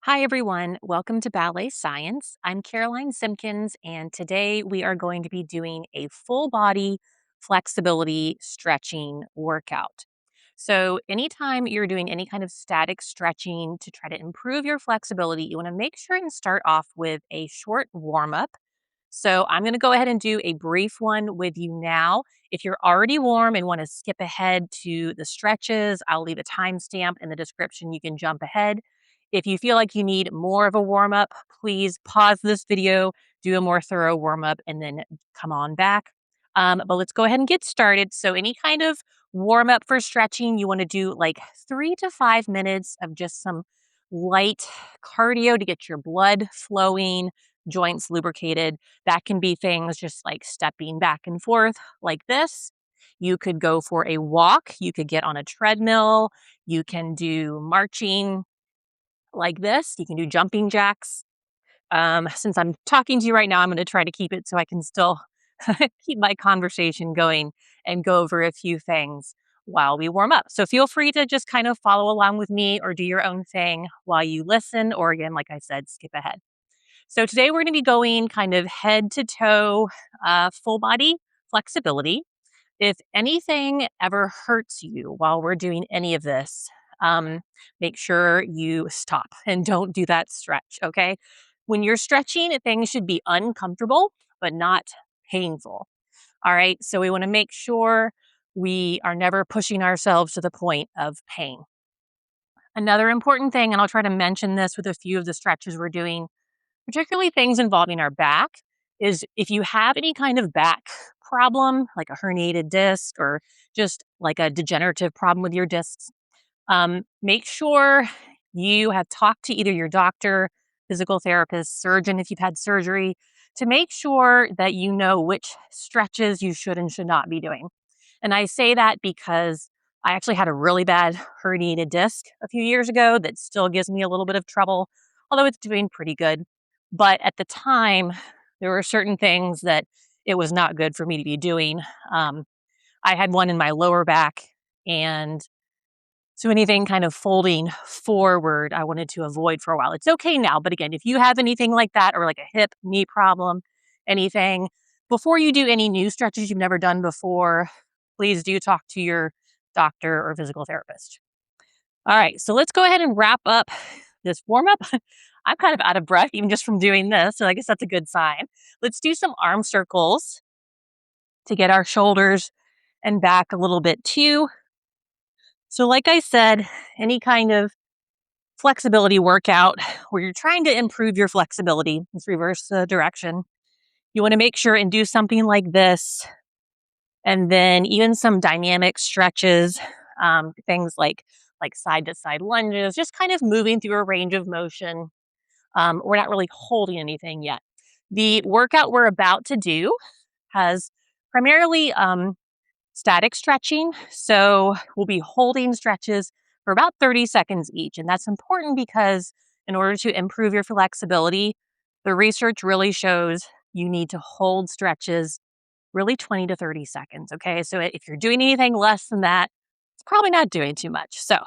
Hi, everyone. Welcome to Ballet Science. I'm Caroline Simpkins, and today we are going to be doing a full body flexibility stretching workout. So, anytime you're doing any kind of static stretching to try to improve your flexibility, you want to make sure and start off with a short warm up. So, I'm going to go ahead and do a brief one with you now. If you're already warm and want to skip ahead to the stretches, I'll leave a timestamp in the description. You can jump ahead. If you feel like you need more of a warm up, please pause this video, do a more thorough warm up, and then come on back. But let's go ahead and get started. So, any kind of warm up for stretching, you want to do like 3 to 5 minutes of just some light cardio to get your blood flowing, joints lubricated. That can be things just like stepping back and forth like this. You could go for a walk. You could get on a treadmill. You can do marching like this. You can do jumping jacks. Since I'm talking to you right now, I'm going to try to keep it so I can still keep my conversation going and go over a few things while we warm up. So feel free to just kind of follow along with me or do your own thing while you listen, or again, like I said, skip ahead. So today we're going to be going kind of head to toe, full body flexibility. If anything ever hurts you while we're doing any of this, um, make sure you stop and don't do that stretch, okay? When you're stretching, things should be uncomfortable, but not painful. All right. So we want to make sure we are never pushing ourselves to the point of pain. Another important thing, and I'll try to mention this with a few of the stretches we're doing, particularly things involving our back, is if you have any kind of back problem, like a herniated disc or just like a degenerative problem with your discs, make sure you have talked to either your doctor, physical therapist, surgeon if you've had surgery, to make sure that you know which stretches you should and should not be doing. And I say that because I actually had a really bad herniated disc a few years ago that still gives me a little bit of trouble, although it's doing pretty good. But at the time, there were certain things that it was not good for me to be doing. Um, I had one in my lower back, and so anything kind of folding forward, I wanted to avoid for a while. It's okay now, but again, if you have anything like that or like a hip, knee problem, anything, before you do any new stretches you've never done before, please do talk to your doctor or physical therapist. All right, so let's go ahead and wrap up this warm up. I'm kind of out of breath even just from doing this, so I guess that's a good sign. Let's do some arm circles to get our shoulders and back a little bit too. So, like I said, any kind of flexibility workout where you're trying to improve your flexibility, let's reverse the direction. You want to make sure and do something like this, and then even some dynamic stretches, things like side to side lunges, just kind of moving through a range of motion. We're not really holding anything yet. The workout we're about to do has primarily static stretching. So we'll be holding stretches for about 30 seconds each. And that's important because in order to improve your flexibility, the research really shows you need to hold stretches really 20 to 30 seconds. Okay. So if you're doing anything less than that, it's probably not doing too much. So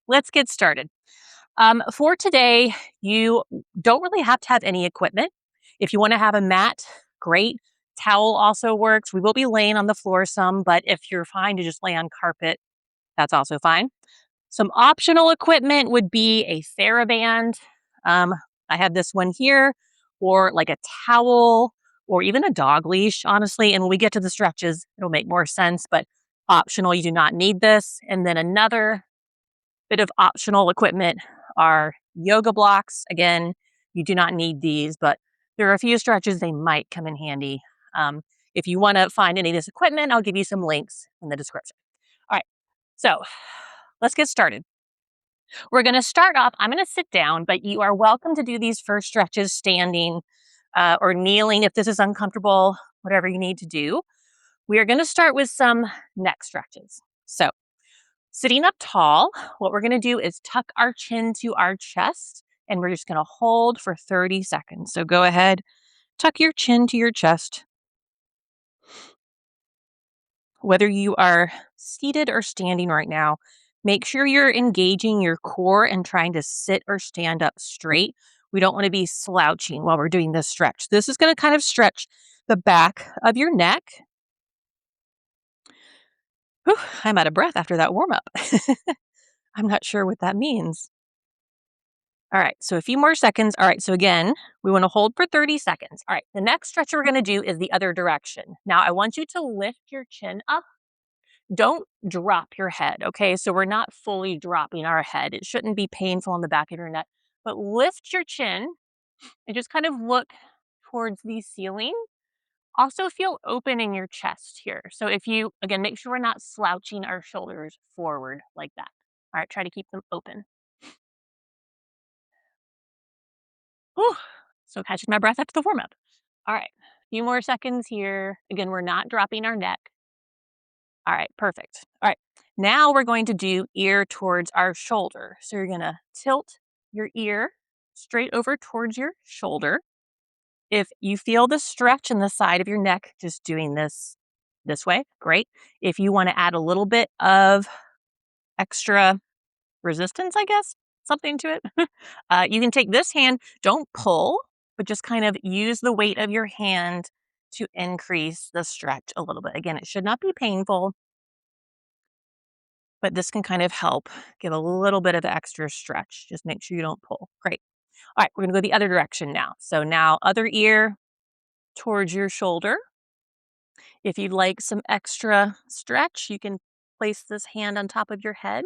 let's get started. For today, you don't really have to have any equipment. If you want to have a mat, great. Towel also works. We will be laying on the floor some, but if you're fine to just lay on carpet, that's also fine. Some optional equipment would be a TheraBand. Um, I have this one here, or like a towel, or even a dog leash, honestly. And when we get to the stretches, it'll make more sense, but optional, you do not need this. And then another bit of optional equipment are yoga blocks. Again, you do not need these, but there are a few stretches they might come in handy. If you want to find any of this equipment, I'll give you some links in the description. All right, so let's get started. We're going to start off. I'm going to sit down, but you are welcome to do these first stretches standing or kneeling if this is uncomfortable, whatever you need to do. We are going to start with some neck stretches. So sitting up tall, what we're going to do is tuck our chin to our chest, and we're just going to hold for 30 seconds. So go ahead, tuck your chin to your chest. Whether you are seated or standing right now, Make sure you're engaging your core and trying to sit or stand up straight. We don't want to be slouching while we're doing this stretch. This is going to kind of stretch the back of your neck. Whew, I'm out of breath after that warm up. I'm not sure what that means. All right, so a few more seconds. All right, so again, we want to hold for 30 seconds. All right, the next stretch we're going to do is the other direction. Now, I want you to lift your chin up. Don't drop your head, okay? So we're not fully dropping our head. It shouldn't be painful on the back of your neck, but lift your chin and just kind of look towards the ceiling. Also feel open in your chest here. So if you, again, make sure we're not slouching our shoulders forward like that. All right, try to keep them open. Whew. So catching my breath after the warm up. All right, a few more seconds here. Again, we're not dropping our neck. All right, perfect. All right, now we're going to do ear towards our shoulder. So you're going to tilt your ear straight over towards your shoulder. If you feel the stretch in the side of your neck, just doing this way, great. If you want to add a little bit of extra resistance, I guess, something to it, you can take this hand, don't pull, but just kind of use the weight of your hand to increase the stretch a little bit. Again, it should not be painful, but this can kind of help give a little bit of extra stretch. Just make sure you don't pull. Great. All right, we're going to go the other direction now. So now other ear towards your shoulder. If you'd like some extra stretch, you can place this hand on top of your head.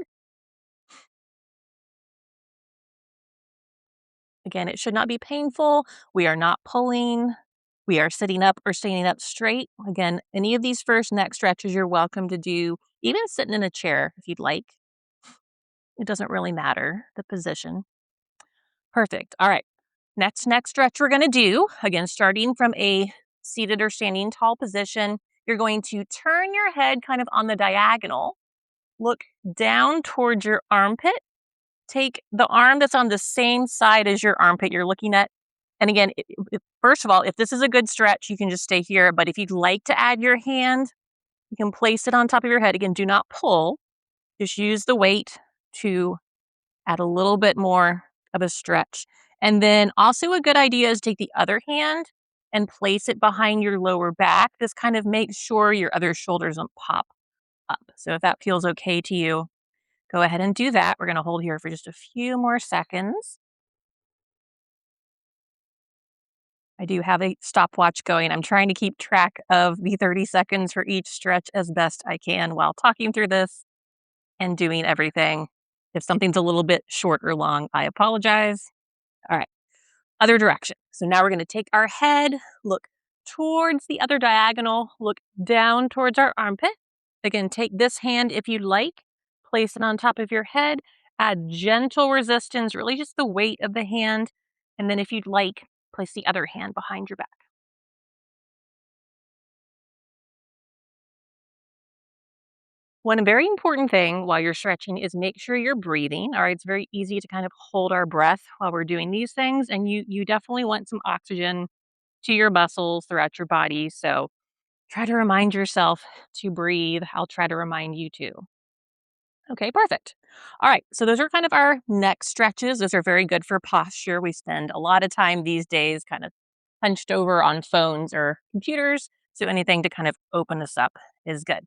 Again, it should not be painful. We are not pulling. We are sitting up or standing up straight. Again, any of these first neck stretches you're welcome to do, even sitting in a chair if you'd like. It doesn't really matter, the position. Perfect. All right. Next stretch we're going to do, again, starting from a seated or standing tall position, you're going to turn your head kind of on the diagonal, look down towards your armpit, take the arm that's on the same side as your armpit you're looking at. And again, first of all, if this is a good stretch, you can just stay here. But if you'd like to add your hand, you can place it on top of your head. Again, do not pull. Just use the weight to add a little bit more of a stretch. And then also a good idea is take the other hand and place it behind your lower back. This kind of makes sure your other shoulder doesn't pop up. So if that feels okay to you, go ahead and do that. We're going to hold here for just a few more seconds. I do have a stopwatch going. I'm trying to keep track of the 30 seconds for each stretch as best I can while talking through this and doing everything. If something's a little bit short or long, I apologize. All right, other direction. So now we're going to take our head, look towards the other diagonal, look down towards our armpit. Again, take this hand if you'd like, place it on top of your head, add gentle resistance, really just the weight of the hand. And then if you'd like, place the other hand behind your back. One very important thing while you're stretching is make sure you're breathing. All right, it's very easy to kind of hold our breath while we're doing these things, and you definitely want some oxygen to your muscles throughout your body. So try to remind yourself to breathe. I'll try to remind you too. Okay, perfect. All right, so those are kind of our neck stretches. Those are very good for posture. We spend a lot of time these days kind of hunched over on phones or computers. So anything to kind of open us up is good.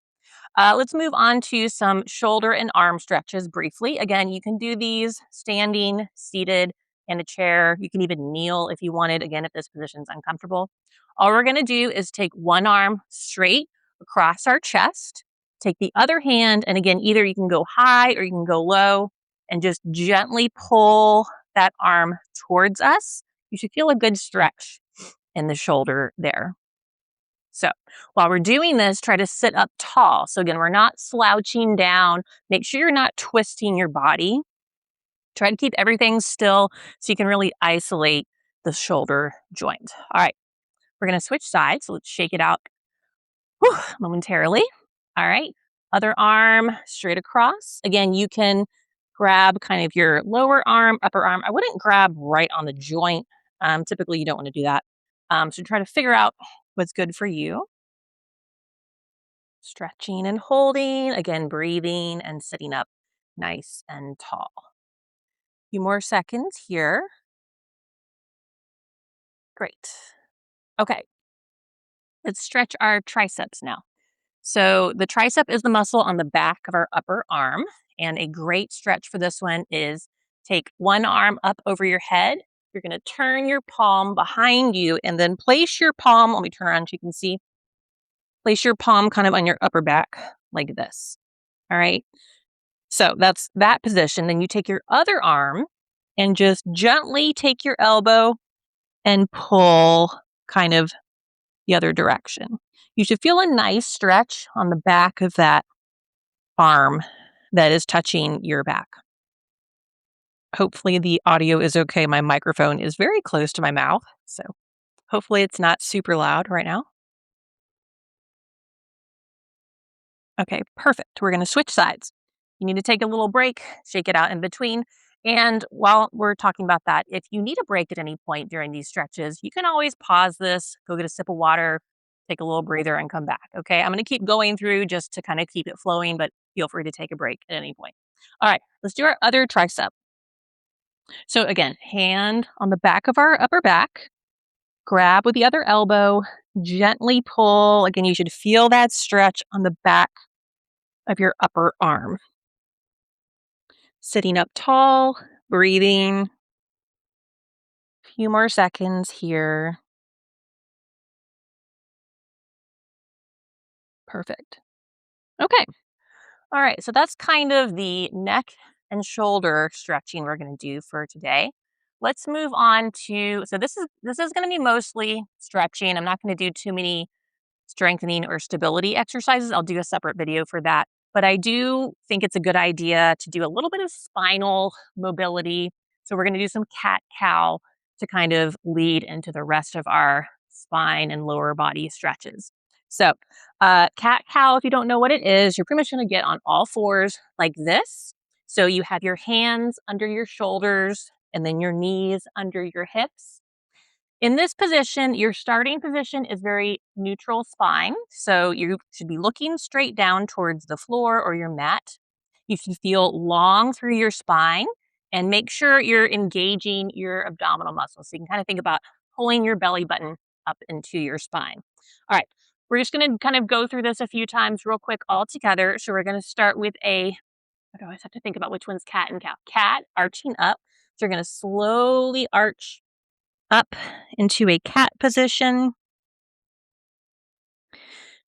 Let's move on to some shoulder and arm stretches briefly. Again, you can do these standing, seated, in a chair. You can even kneel if you wanted, again, if this position's uncomfortable. All we're going to do is take one arm straight across our chest, take the other hand, and again, either you can go high or you can go low and just gently pull that arm towards us. You should feel a good stretch in the shoulder there. So while we're doing this, try to sit up tall. So again, we're not slouching down. Make sure you're not twisting your body. Try to keep everything still so you can really isolate the shoulder joint. All right, we're going to switch sides. So let's shake it out momentarily. All right, other arm straight across. Again, you can grab kind of your lower arm, upper arm. I wouldn't grab right on the joint. Typically, you don't want to do that. So try to figure out what's good for you. Stretching and holding, again, breathing and sitting up nice and tall. Few more seconds here. Great. Okay, let's stretch our triceps now. So the tricep is the muscle on the back of our upper arm. And a great stretch for this one is take one arm up over your head. You're going to turn your palm behind you and then place your palm. Let me turn around so you can see. Place your palm kind of on your upper back like this. All right. So that's that position. Then you take your other arm and just gently take your elbow and pull kind of the other direction. You should feel a nice stretch on the back of that arm that is touching your back. Hopefully the audio is okay. My microphone is very close to my mouth, so hopefully it's not super loud right now. Okay, perfect. We're going to switch sides. You need to take a little break, shake it out in between. And while we're talking about that, if you need a break at any point during these stretches, you can always pause this, go get a sip of water, take a little breather, and come back. Okay, I'm going to keep going through just to kind of keep it flowing, but feel free to take a break at any point. All right, let's do our other tricep. So again, hand on the back of our upper back, grab with the other elbow, gently pull. Again, you should feel that stretch on the back of your upper arm. Sitting up tall, breathing. Few more seconds here. Perfect. Okay. All right. So that's kind of the neck and shoulder stretching we're going to do for today. Let's move on to this is going to be mostly stretching. I'm not going to do too many strengthening or stability exercises. I'll do a separate video for that. But I do think it's a good idea to do a little bit of spinal mobility. So we're going to do some cat cow to kind of lead into the rest of our spine and lower body stretches. So, cat cow, if you don't know what it is, you're pretty much going to get on all fours like this. So you have your hands under your shoulders and then your knees under your hips. In this position, your starting position is very neutral spine. So you should be looking straight down towards the floor or your mat. You should feel long through your spine and make sure you're engaging your abdominal muscles. So you can kind of think about pulling your belly button up into your spine. All right, we're just going to kind of go through this a few times real quick all together. So we're going to start with I always have to think about which one's cat and cow. Cat, arching up. So you're going to slowly arch up into a cat position.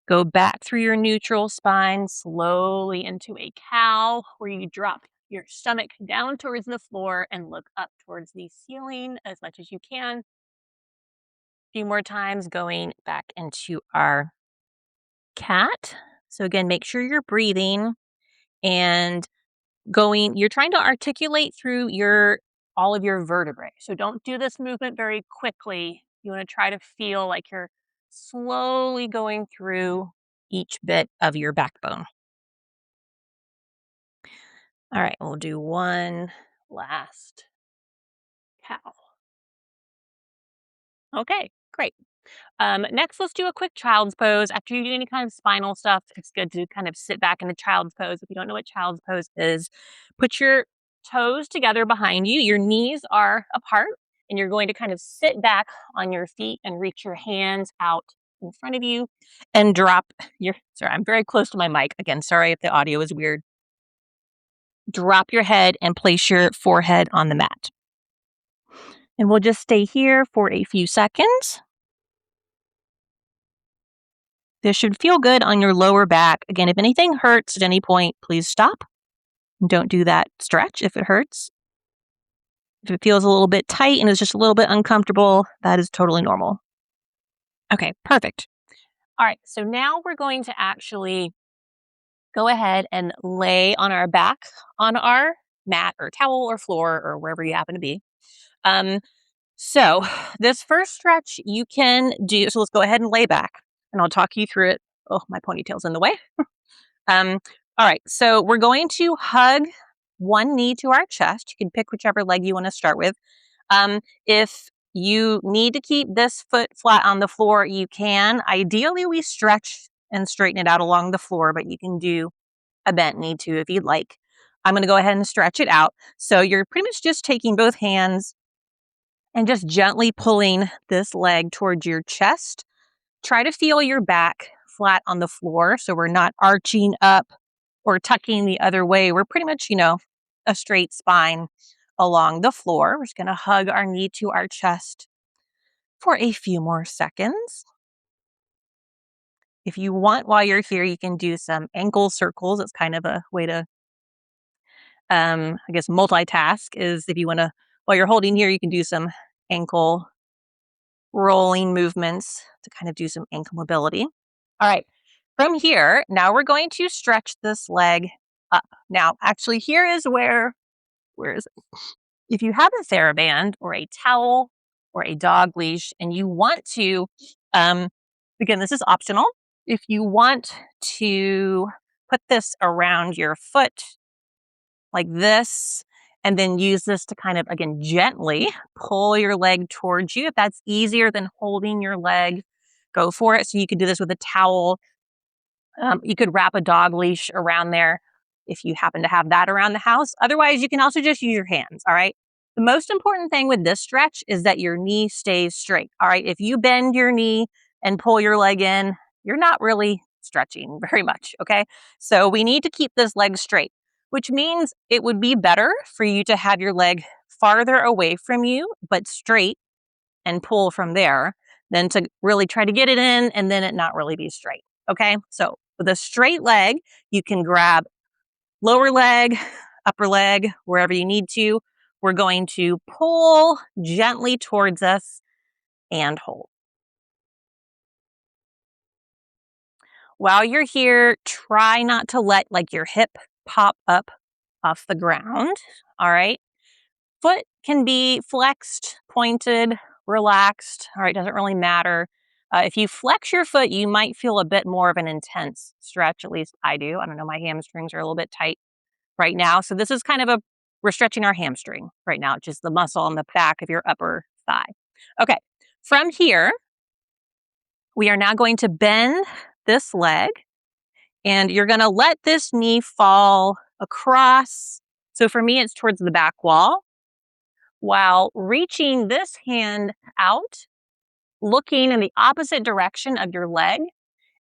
Go back through your neutral spine, slowly into a cow, where you drop your stomach down towards the floor and look up towards the ceiling as much as you can. A few more times going back into our cat. So again, make sure you're breathing and you're trying to articulate through all of your vertebrae. So don't do this movement very quickly. You want to try to feel like you're slowly going through each bit of your backbone. All right, we'll do one last cow. Okay, great. Next, let's do a quick child's pose. After you do any kind of spinal stuff, it's good to kind of sit back in a child's pose. If you don't know what child's pose is, put your toes together behind you. Your knees are apart, and you're going to kind of sit back on your feet and reach your hands out in front of you and sorry, I'm very close to my mic. Again, sorry if the audio is weird. Drop your head and place your forehead on the mat. And we'll just stay here for a few seconds. This should feel good on your lower back. Again, if anything hurts at any point, please stop. Don't do that stretch if it hurts. If it feels a little bit tight and is just a little bit uncomfortable, that is totally normal. Okay, perfect. All right, so now we're going to actually go ahead and lay on our back on our mat or towel or floor or wherever you happen to be. So this first stretch you can do, so let's go ahead and lay back and I'll talk you through it. Oh, my ponytail's in the way. All right, so we're going to hug one knee to our chest. You can pick whichever leg you want to start with. If you need to keep this foot flat on the floor, you can. Ideally, we stretch and straighten it out along the floor, but you can do a bent knee too if you'd like. I'm going to go ahead and stretch it out. So you're pretty much just taking both hands and just gently pulling this leg towards your chest. Try to feel your back flat on the floor so we're not arching up or tucking the other way. We're pretty much, a straight spine along the floor. We're just going to hug our knee to our chest for a few more seconds. If you want, while you're here, you can do some ankle circles. It's kind of a way to, I guess, multitask. Is if you want to, while you're holding here, you can do some ankle rolling movements to kind of do some ankle mobility. All right. From here, now we're going to stretch this leg up. Now, actually, here is where is it? If you have a TheraBand or a towel or a dog leash and you want to, um, again, this is optional. If you want to put this around your foot like this, and then use this to kind of, again, gently pull your leg towards you. If that's easier than holding your leg, go for it. So you could do this with a towel. You could wrap a dog leash around there if you happen to have that around the house. Otherwise, you can also just use your hands, all right? The most important thing with this stretch is that your knee stays straight, all right? If you bend your knee and pull your leg in, you're not really stretching very much, okay? So we need to keep this leg straight, which means it would be better for you to have your leg farther away from you, but straight and pull from there than to really try to get it in and then it not really be straight. Okay, so with a straight leg, you can grab lower leg, upper leg, wherever you need to. We're going to pull gently towards us and hold. While you're here, try not to let like your hip pop up off the ground. All right. Foot can be flexed, pointed, relaxed. All right, doesn't really matter. If you flex your foot, you might feel a bit more of an intense stretch. At least I do. I don't know. My hamstrings are a little bit tight right now. So this is kind of we're stretching our hamstring right now, just the muscle on the back of your upper thigh. Okay. From here, we are now going to bend this leg and you're going to let this knee fall across. So for me, it's towards the back wall while reaching this hand out, looking in the opposite direction of your leg.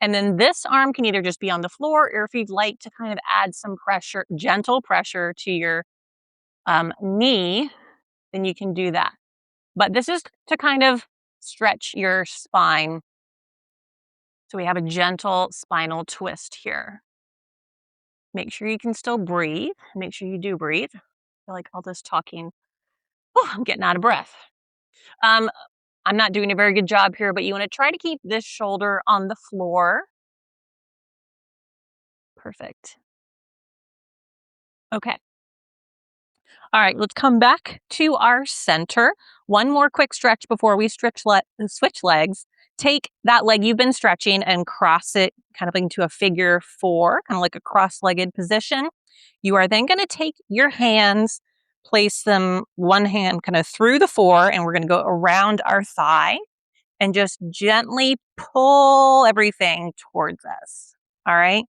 And then this arm can either just be on the floor or if you'd like to kind of add some pressure, gentle pressure to your knee, then you can do that. But this is to kind of stretch your spine. So we have a gentle spinal twist here. Make sure you can still breathe. Make sure you do breathe. I feel like all this talking, I'm getting out of breath. I'm not doing a very good job here, but you want to try to keep this shoulder on the floor. Perfect. Okay. All right, let's come back to our center. One more quick stretch before we switch legs. Take that leg you've been stretching and cross it kind of into a figure four, kind of like a cross-legged position. You are then going to take your hands, place them one hand kind of through the four, and we're going to go around our thigh and just gently pull everything towards us. All right.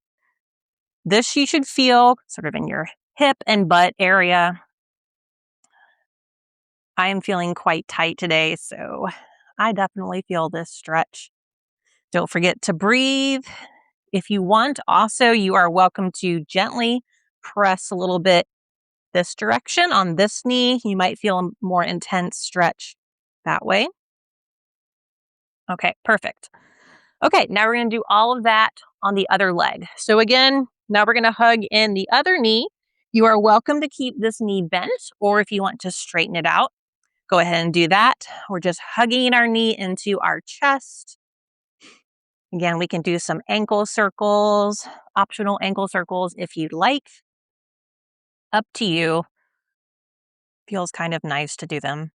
This you should feel sort of in your hip and butt area. I am feeling quite tight today, so I definitely feel this stretch. Don't forget to breathe. If you want, also, you are welcome to gently press a little bit this direction on this knee. You might feel a more intense stretch that way. Okay, perfect. Okay, now we're going to do all of that on the other leg. So again, now we're going to hug in the other knee. You are welcome to keep this knee bent, or if you want to straighten it out, go ahead and do that. We're just hugging our knee into our chest. Again, we can do some ankle circles, optional ankle circles if you'd like. Up to you. Feels kind of nice to do them.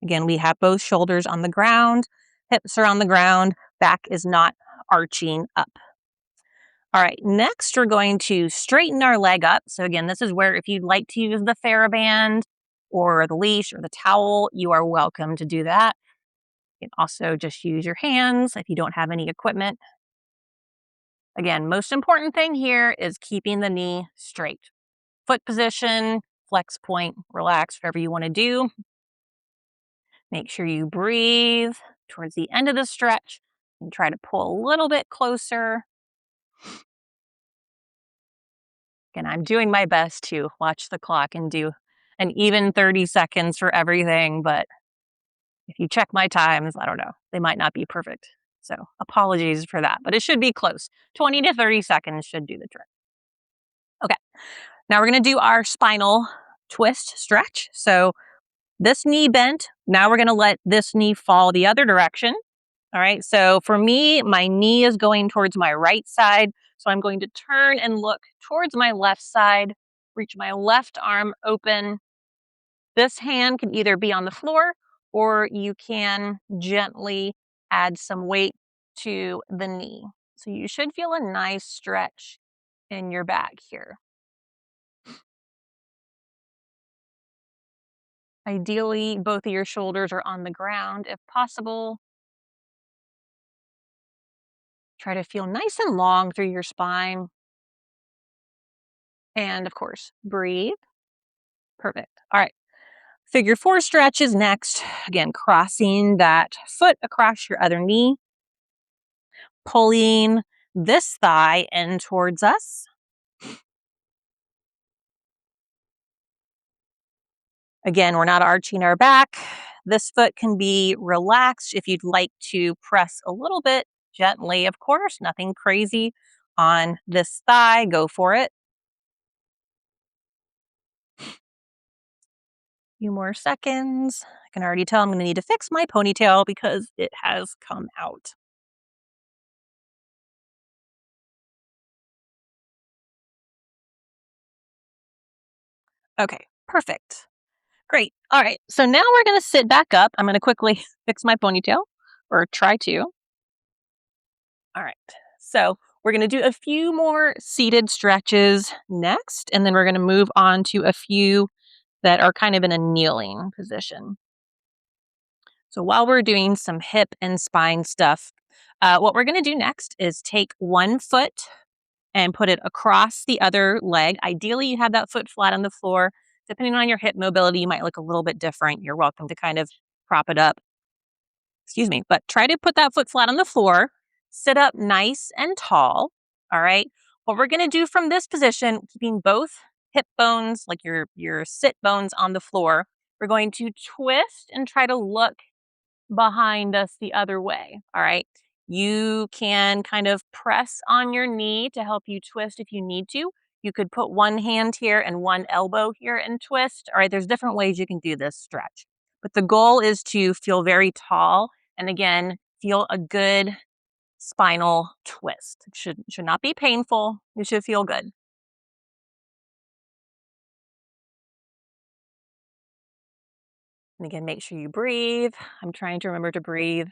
Again, we have both shoulders on the ground, hips are on the ground, back is not arching up. All right, next we're going to straighten our leg up. So again, this is where if you'd like to use the TheraBand or the leash or the towel, you are welcome to do that. You can also just use your hands if you don't have any equipment. Again, most important thing here is keeping the knee straight. Foot position, flex point, relax, whatever you want to do. Make sure you breathe towards the end of the stretch and try to pull a little bit closer. And I'm doing my best to watch the clock and do an even 30 seconds for everything, but if you check my times, I don't know, they might not be perfect. So apologies for that, but it should be close. 20 to 30 seconds should do the trick. Okay, now we're gonna do our spinal twist stretch. So this knee bent, now we're gonna let this knee fall the other direction. All right, so for me, my knee is going towards my right side. So I'm going to turn and look towards my left side, reach my left arm open. This hand can either be on the floor or you can gently add some weight to the knee. So you should feel a nice stretch in your back here. Ideally, both of your shoulders are on the ground if possible. Try to feel nice and long through your spine. And of course, breathe. Perfect. All right. Figure four stretch is next. Again, crossing that foot across your other knee, pulling this thigh in towards us. Again, we're not arching our back. This foot can be relaxed if you'd like to press a little bit gently, of course, nothing crazy on this thigh. Go for it. Few more seconds. I can already tell I'm going to need to fix my ponytail because it has come out. Okay, perfect. Great. All right. So now we're going to sit back up. I'm going to quickly fix my ponytail or try to. All right. So we're going to do a few more seated stretches next, and then we're going to move on to a few that are kind of in a kneeling position. So while we're doing some hip and spine stuff, what we're going to do next is take one foot and put it across the other leg. Ideally, you have that foot flat on the floor. Depending on your hip mobility, you might look a little bit different. You're welcome to kind of prop it up. Excuse me, but try to put that foot flat on the floor. Sit up nice and tall. All right. What we're going to do from this position, keeping both hip bones, like your sit bones on the floor, we're going to twist and try to look behind us the other way. All right. You can kind of press on your knee to help you twist if you need to. You could put one hand here and one elbow here and twist. All right. There's different ways you can do this stretch. But the goal is to feel very tall and again, feel a good spinal twist. It should not be painful. You should feel good. And again, make sure you breathe. I'm trying to remember to breathe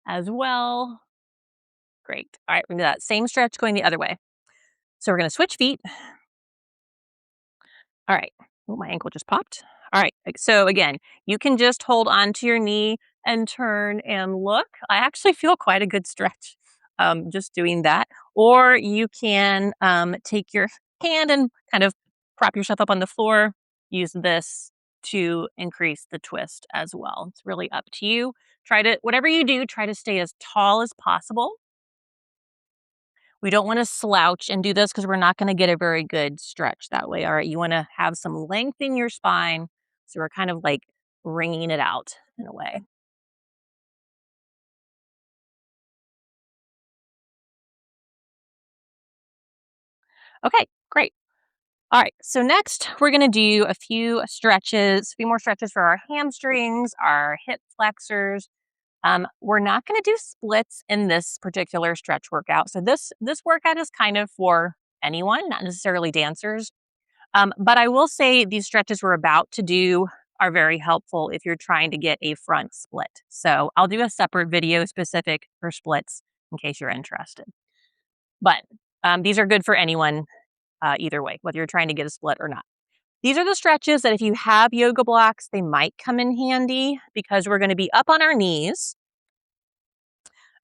as well. Great. All right, we're gonna do that same stretch going the other way. So we're gonna switch feet. All right. Oh, my ankle just popped. All right. So again, you can just hold on to your knee and turn and look. I actually feel quite a good stretch just doing that. Or you can take your hand and kind of prop yourself up on the floor. Use this to increase the twist as well. It's really up to you. Try to, whatever you do, try to stay as tall as possible. We don't want to slouch and do this because we're not going to get a very good stretch that way. All right. You want to have some length in your spine. So we're kind of like wringing it out in a way. Okay, great. All right. So next we're going to do a few stretches, a few more stretches for our hamstrings, our hip flexors. We're not going to do splits in this particular stretch workout. So this workout is kind of for anyone, not necessarily dancers. But I will say these stretches we're about to do are very helpful if you're trying to get a front split. So I'll do a separate video specific for splits in case you're interested. But these are good for anyone either way, whether you're trying to get a split or not. These are the stretches that if you have yoga blocks, they might come in handy because we're going to be up on our knees.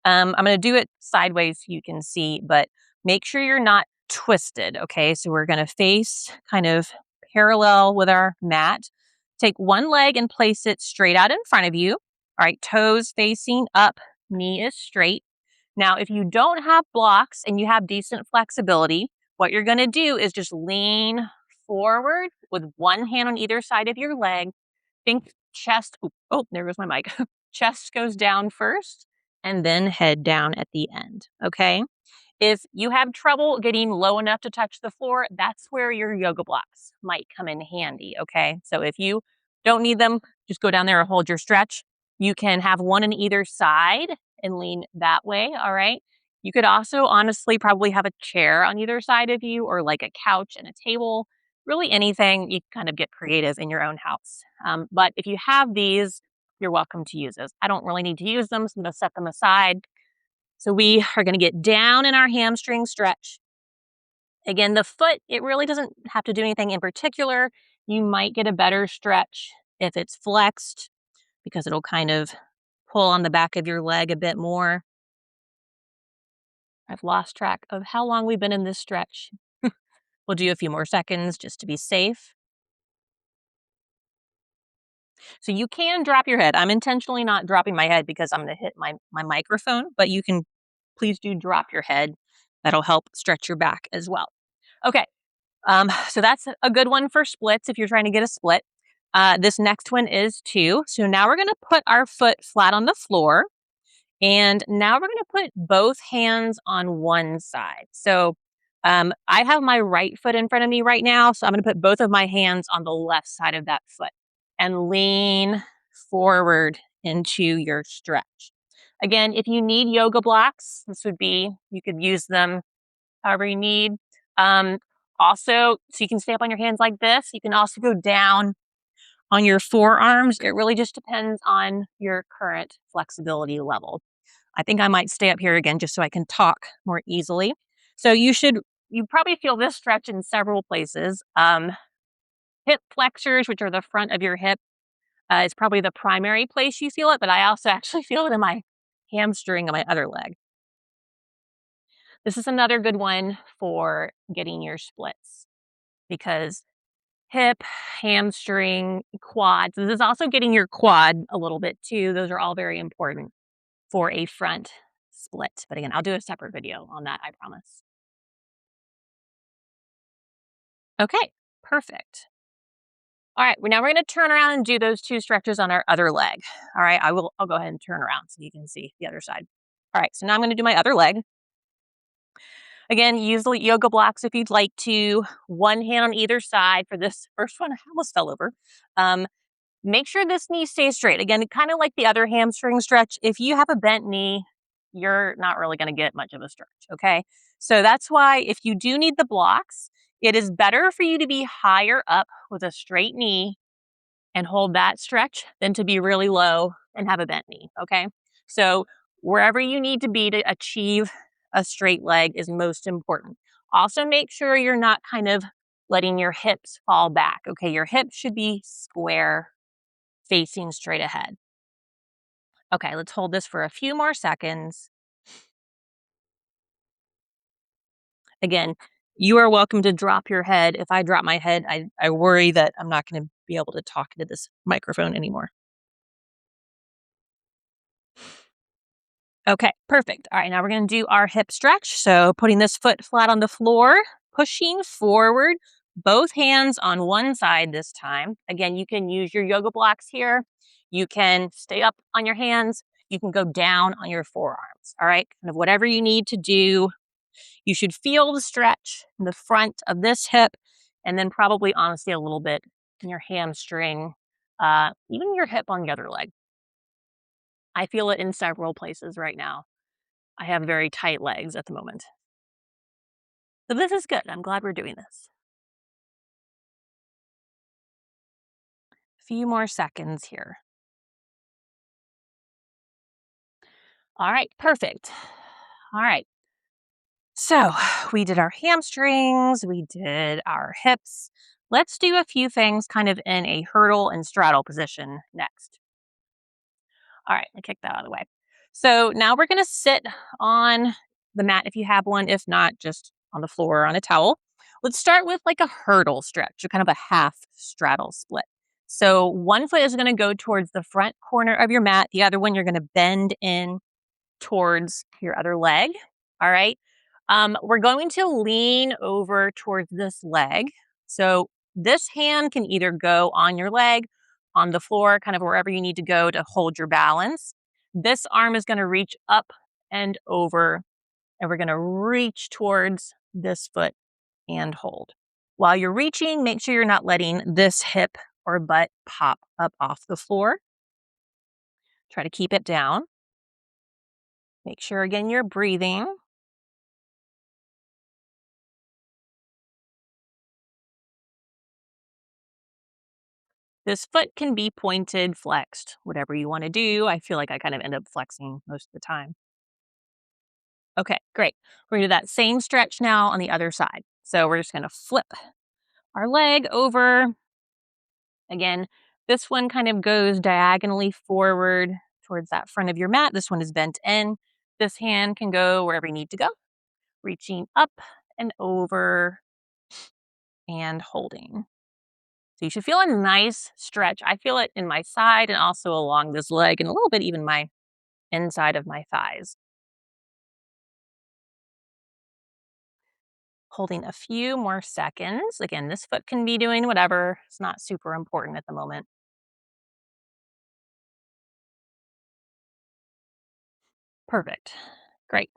I'm going to do it sideways so you can see, but Make sure you're not twisted, okay? So we're going to face kind of parallel with our mat. Take one leg and place it straight out in front of you. All right, toes facing up, knee is straight. Now, if you don't have blocks and you have decent flexibility, what you're going to do is just lean forward with one hand on either side of your leg. Think chest. Oh, there goes my mic. Chest goes down first and then head down at the end. Okay. If you have trouble getting low enough to touch the floor, that's where your yoga blocks might come in handy. Okay. So if you don't need them, just go down there and hold your stretch. You can have one on either side and lean that way. All right. You could also honestly probably have a chair on either side of you or like a couch and a table. Really anything. You can kind of get creative in your own house. But if you have these, you're welcome to use those. I don't really need to use them, so I'm going to set them aside. So we are going to get down in our hamstring stretch. Again, the foot, it really doesn't have to do anything in particular. You might get a better stretch if it's flexed because it'll kind of pull on the back of your leg a bit more. I've lost track of how long we've been in this stretch. We'll do a few more seconds just to be safe. So you can drop your head. I'm intentionally not dropping my head because I'm going to hit my microphone, but you can please do drop your head. That'll help stretch your back as well. Okay, so that's a good one for splits if you're trying to get a split. This next one is too. So now we're going to put our foot flat on the floor. And now we're going to put both hands on one side. So I have my right foot in front of me right now. So I'm going to put both of my hands on the left side of that foot and lean forward into your stretch. Again, if you need yoga blocks, you could use them however you need. Also, so you can stay up on your hands like this. You can also go down on your forearms. It really just depends on your current flexibility level. I think I might stay up here again just so I can talk more easily. So you probably feel this stretch in several places. Hip flexors, which are the front of your hip, is probably the primary place you feel it, but I also actually feel it in my hamstring on my other leg. This is another good one for getting your splits because hip, hamstring, quads. This is also getting your quad a little bit too. Those are all very important for a front split. But again, I'll do a separate video on that, I promise. Okay, perfect. All right, now we're going to turn around and do those two stretches on our other leg. All right, I'll go ahead and turn around so you can see the other side. All right, so now I'm going to do my other leg. Again, use the yoga blocks if you'd like to. One hand on either side for this first one. I almost fell over. Make sure this knee stays straight. Again, kind of like the other hamstring stretch. If you have a bent knee, you're not really going to get much of a stretch, okay? So that's why if you do need the blocks, it is better for you to be higher up with a straight knee and hold that stretch than to be really low and have a bent knee, okay? So wherever you need to be to achieve a straight leg is most important. Also, make sure you're not kind of letting your hips fall back, okay? Your hips should be square, facing straight ahead. Okay, let's hold this for a few more seconds. Again, you are welcome to drop your head. If I drop my head, I worry that I'm not going to be able to talk into this microphone anymore. Okay, perfect. All right, now we're going to do our hip stretch. So putting this foot flat on the floor, pushing forward, both hands on one side this time. Again, you can use your yoga blocks here. You can stay up on your hands. You can go down on your forearms. All right, kind of whatever you need to do. You should feel the stretch in the front of this hip and then probably honestly a little bit in your hamstring, even your hip on the other leg. I feel it in several places right now. I have very tight legs at the moment. So this is good. I'm glad we're doing this. A few more seconds here. All right, perfect. All right. So we did our hamstrings, we did our hips. Let's do a few things kind of in a hurdle and straddle position next. All right, I kicked that out of the way. So now we're going to sit on the mat if you have one. If not, just on the floor or on a towel. Let's start with like a hurdle stretch or kind of a half straddle split. So one foot is going to go towards the front corner of your mat. The other one, you're going to bend in towards your other leg. All right. We're going to lean over towards this leg. So this hand can either go on your leg, on the floor, kind of wherever you need to go to hold your balance. This arm is going to reach up and over, and we're going to reach towards this foot and hold. While you're reaching, make sure you're not letting this hip or butt pop up off the floor. Try to keep it down. Make sure, again, you're breathing. This foot can be pointed, flexed, whatever you want to do. I feel like I kind of end up flexing most of the time. Okay, great. We're going to do that same stretch now on the other side. So we're just going to flip our leg over. Again, this one kind of goes diagonally forward towards that front of your mat. This one is bent in. This hand can go wherever you need to go, reaching up and over and holding. So you should feel a nice stretch. I feel it in my side and also along this leg and a little bit even my inside of my thighs. Holding a few more seconds. Again, this foot can be doing whatever. It's not super important at the moment. Perfect. Great.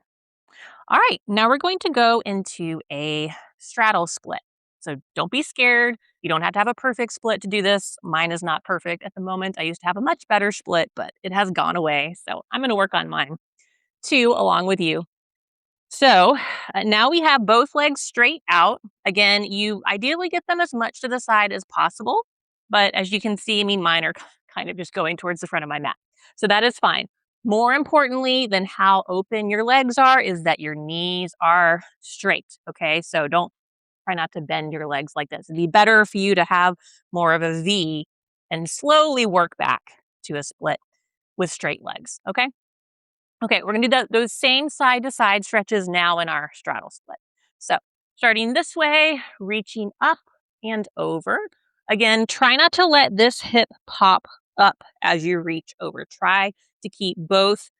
All right, now we're going to go into a straddle split. So don't be scared. You don't have to have a perfect split to do this. Mine is not perfect at the moment. I used to have a much better split, but it has gone away. So I'm going to work on mine too, along with you. So now we have both legs straight out. Again, you ideally get them as much to the side as possible. But as you can see, I mean, mine are kind of just going towards the front of my mat. So that is fine. More importantly than how open your legs are is that your knees are straight. Okay. So don't try not to bend your legs like this. It'd be better for you to have more of a V and slowly work back to a split with straight legs. Okay. Okay, we're gonna do those same side to side stretches now in our straddle split. So starting this way, reaching up and over. Again, try not to let this hip pop up as you reach over. Try to keep both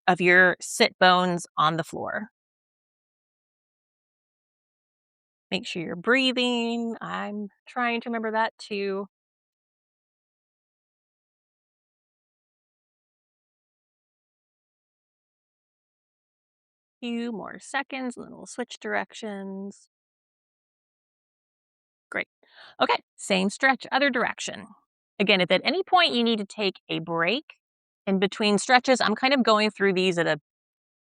of your sit bones on the floor. Make sure you're breathing. I'm trying to remember that too. Few more seconds and then we'll switch directions. Great. Okay, same stretch, other direction. Again, if at any point you need to take a break in between stretches, I'm kind of going through these at a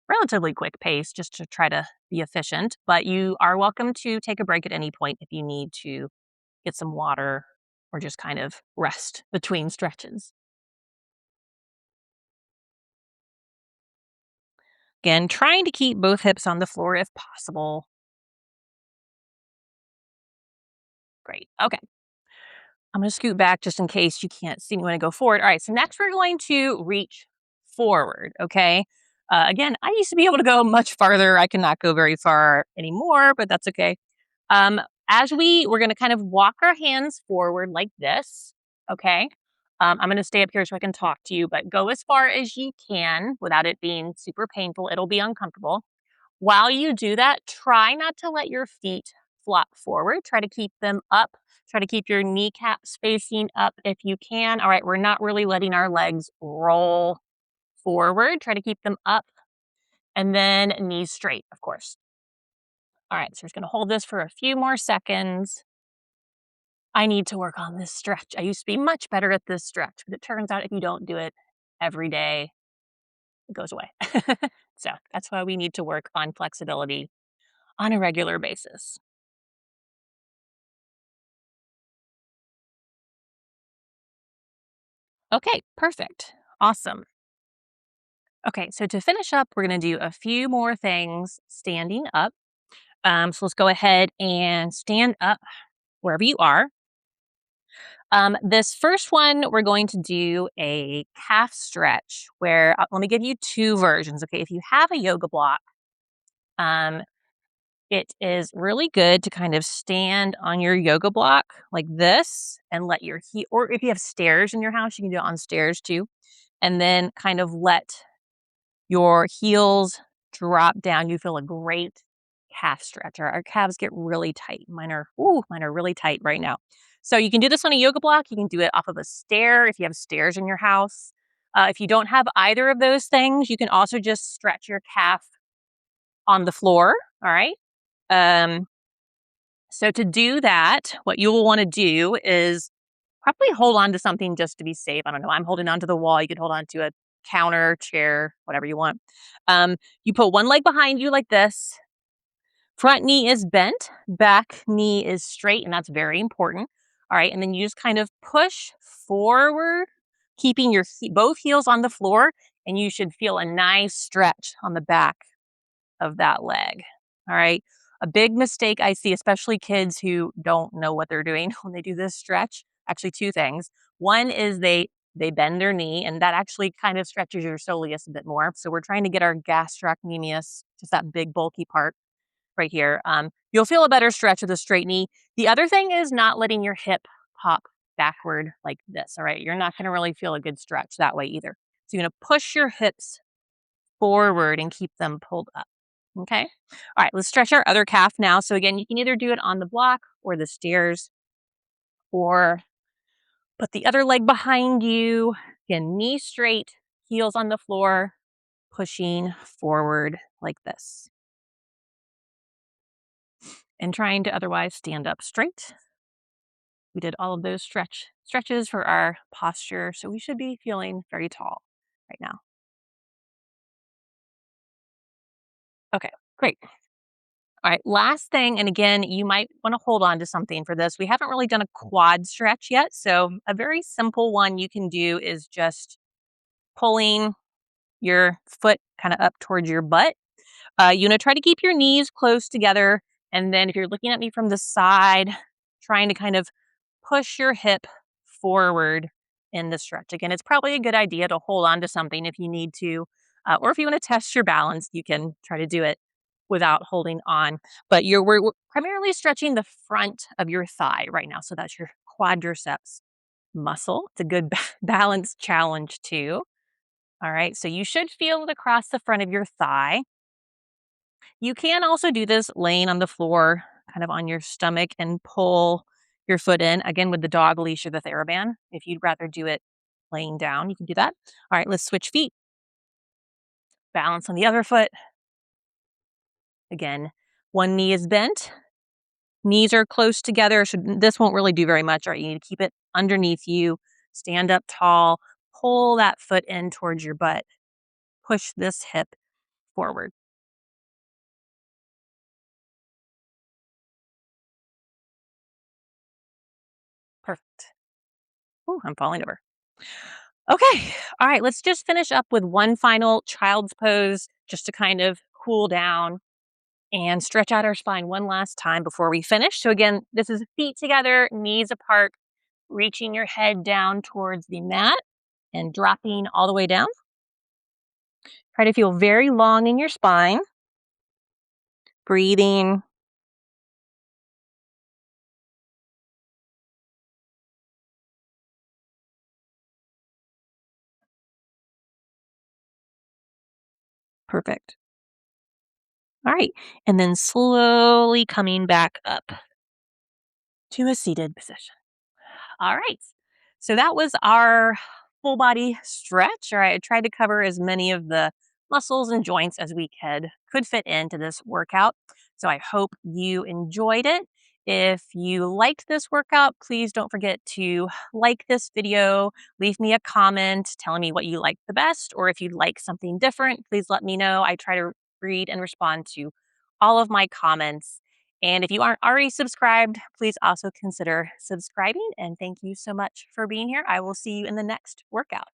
relatively quick pace just to try to be efficient, but you are welcome to take a break at any point if you need to get some water or just kind of rest between stretches. Again, trying to keep both hips on the floor if possible. Great. Okay. I'm going to scoot back just in case you can't see me when I go forward. All right, so next we're going to reach forward, okay? Again, I used to be able to go much farther. I cannot go very far anymore, but that's okay. Um, we're going to kind of walk our hands forward like this, okay? I'm going to stay up here so I can talk to you, but go as far as you can without it being super painful. It'll be uncomfortable. While you do that, try not to let your feet flop forward. Try to keep them up. Try to keep your kneecaps facing up if you can. All right, we're not really letting our legs roll forward. Try to keep them up and then knees straight, of course. All right, so we're just going to hold this for a few more seconds. I need to work on this stretch. I used to be much better at this stretch, but it turns out if you don't do it every day, it goes away. So that's why we need to work on flexibility on a regular basis. Okay, perfect. Awesome. Okay, so to finish up, we're going to do a few more things standing up. So let's go ahead and stand up wherever you are. This first one, we're going to do a calf stretch where let me give you two versions. Okay, if you have a yoga block, Um, it is really good to kind of stand on your yoga block like this and let your heel, or if you have stairs in your house, you can do it on stairs too. And then kind of let your heels drop down. You feel a great calf stretch. Our calves get really tight. Mine are really tight right now. So you can do this on a yoga block. You can do it off of a stair if you have stairs in your house. If you don't have either of those things, you can also just stretch your calf on the floor. All right. Um, so to do that, what you will want to do is probably hold on to something just to be safe. I don't know. I'm holding on to the wall. You could hold on to a counter, chair, whatever you want. You put one leg behind you like this. Front knee is bent, back knee is straight, and that's very important. All right. And then you just kind of push forward, keeping your both heels on the floor, and you should feel a nice stretch on the back of that leg. All right. A big mistake I see, especially kids who don't know what they're doing when they do this stretch. Actually, two things. One is they bend their knee, and that actually kind of stretches your soleus a bit more. So we're trying to get our gastrocnemius, just that big bulky part right here. You'll feel a better stretch with a straight knee. The other thing is not letting your hip pop backward like this. All right. You're not going to really feel a good stretch that way either. So you're going to push your hips forward and keep them pulled up. Okay. All right. Let's stretch our other calf now. So again, you can either do it on the block or the stairs, or put the other leg behind you. Again, knee straight, heels on the floor, pushing forward like this. And trying to otherwise stand up straight. We did all of those stretches for our posture. So we should be feeling very tall right now. Okay, great. All right, last thing, and again, you might want to hold on to something for this. We haven't really done a quad stretch yet. So, a very simple one you can do is just pulling your foot kind of up towards your butt. You want to try to keep your knees close together. And then, if you're looking at me from the side, trying to kind of push your hip forward in the stretch. Again, it's probably a good idea to hold on to something if you need to, or if you want to test your balance, you can try to do it without holding on. But we're primarily stretching the front of your thigh right now. So that's your quadriceps muscle. It's a good balance challenge too. All right. So you should feel it across the front of your thigh. You can also do this laying on the floor, kind of on your stomach, and pull your foot in, again, with the dog leash or the TheraBand. If you'd rather do it laying down, you can do that. All right, let's switch feet. Balance on the other foot. Again, one knee is bent. Knees are close together. This won't really do very much. All right, you need to keep it underneath you. Stand up tall. Pull that foot in towards your butt. Push this hip forward. Perfect. Ooh, I'm falling over. Okay. All right. Let's just finish up with one final child's pose just to kind of cool down and stretch out our spine one last time before we finish. So, again, this is feet together, knees apart, reaching your head down towards the mat and dropping all the way down. Try to feel very long in your spine, breathing. Perfect. All right. And then slowly coming back up to a seated position. All right. So that was our full body stretch. All right. I tried to cover as many of the muscles and joints as we could fit into this workout. So I hope you enjoyed it. If you liked this workout, please don't forget to like this video, leave me a comment telling me what you liked the best, or if you'd like something different, please let me know. I try to read and respond to all of my comments. And if you aren't already subscribed, please also consider subscribing. And thank you so much for being here. I will see you in the next workout.